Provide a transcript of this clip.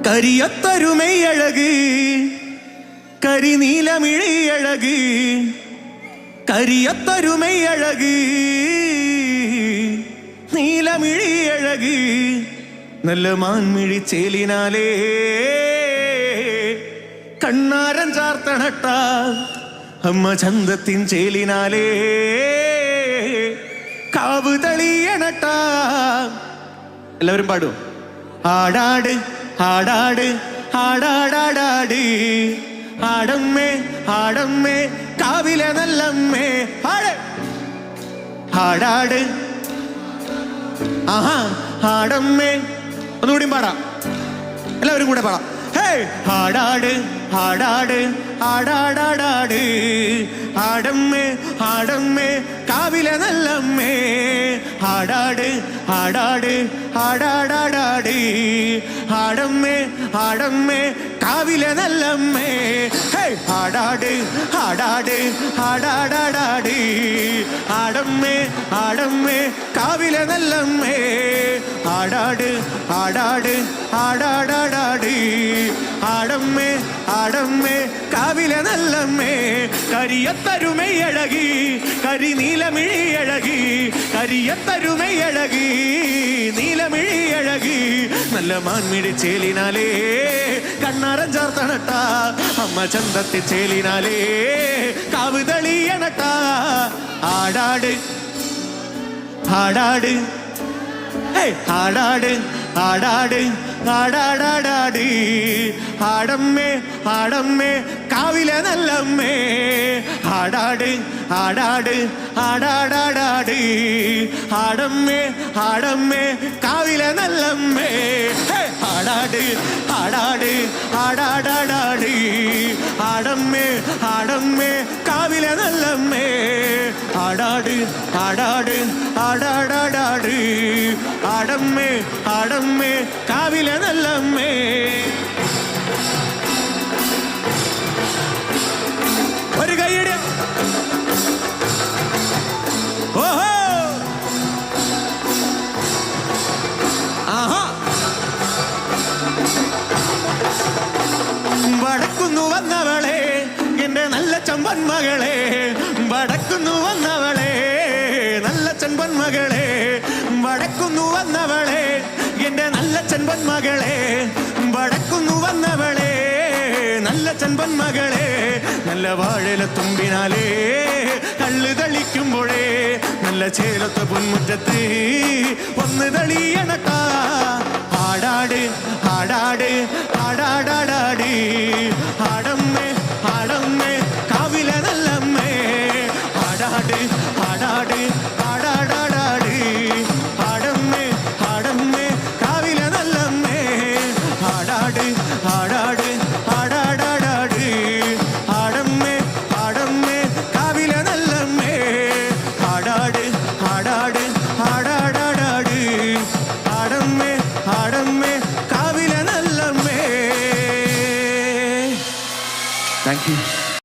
കരിയത്തരുമൈയഴക് കരിനീലമിഴിയഴക് കരിയത്തരുമൈയഴക് നീലമിഴിയഴക് നല്ല മാൻമിഴി ചേലിനാലേ കണ്ണാരൻ ചാർത്തണട്ട അമ്മ ചന്തത്തിൻ ചേലിനാലേ കാവ് തെളിയണട്ട. എല്ലാവരും പാടും. ആടാട് ആടാട് ആടാടാടാട് ആടമ്മേ ആടമ്മേ കാവിലെ നല്ലമ്മേ ആട് ആടാട് ആഹാ ആടമ്മേ. ഒന്നുകൂടി പാടാം, എല്ലാവരും കൂടെ പാടാം. ഹേ ആടാട് ആടാട് ആടാടാടാട് ആടമ്മേ ആടമ്മേ കാവിലെ നല്ലമ്മേ ആടാട് ആടാട് ആടാടാടാട് ആടമ്മേ ആടമ്മേ കാവിലെ നല്ലമ്മേ. ഹേ ആടാട് ആടാട് ആടാടാടാട് ആടമ്മേ ആടമ്മേ കാവിലെ നല്ലമ്മേ ആടാട് ആടാട് ആടാടാടാട് ആടമ്മേ ആടമ്മേ കാവിലെ നല്ലമ്മേ. കരിയത്തരുമൈയഴകി കരിനീലമിഴിയഴകി കരിയത്തരുമൈയഴകി നീലമിഴിയഴകി നല്ല മാൻമിഴി ചേലിനാലേ കണ്ണാരൻ ചാർത്തണട്ട അമ്മ ചന്തത്തി ചേലിനാലേ കാവ് തെളിയണട്ട. ആടാട് ആടാട് ആടാട് ആടാട് ആടാടാടാട് ആടമ്മേ ആടമ്മേ കാവിലെ നല്ലമ്മേ ആടാട് ആടാട് ആടാടാടാട് ആടമ്മേ ആടമ്മേ കാവിലെ നല്ലമ്മേ. ആടാട് ആടാട് ആടാടാടാട് ആടമ്മേ ആടമ്മേ കാവിലെ നല്ലമ്മേ ആടാട് ആടാട് ആടാടാടാട് ആടമ്മേ ആടമ്മേ കാവിലെ നല്ലമ്മേ. ഒരു കൈയ്യടി. ഓഹോ ആഹാ. വടക്കുന്നു വന്നവളെ എന്റെ നല്ല ചമ്പൻ മകളെ വടക്കുന്നു വന്നവളെ നല്ല ചമ്പൻ മകളെ വടക്കുന്നു വന്നവളെ എന്റെ നല്ല ചെമ്പൻ മകളെ വടക്കുന്നു വന്നവളെ നല്ല ചെമ്പൻ മകളെ നല്ല വാഴല തുമ്പിനാലേ കള്ളു തളിക്കുമ്പോഴേ നല്ല ചേലത്ത പൊന്മുറ്റത്ത് ഒന്ന് തെളിയണട്ട. ആടാട് ആടാട് ആടാടാടാട് ആടമ്മേ ആടമ്മേ കാവിലെ നല്ലമ്മേ ആടാട് ആടാട്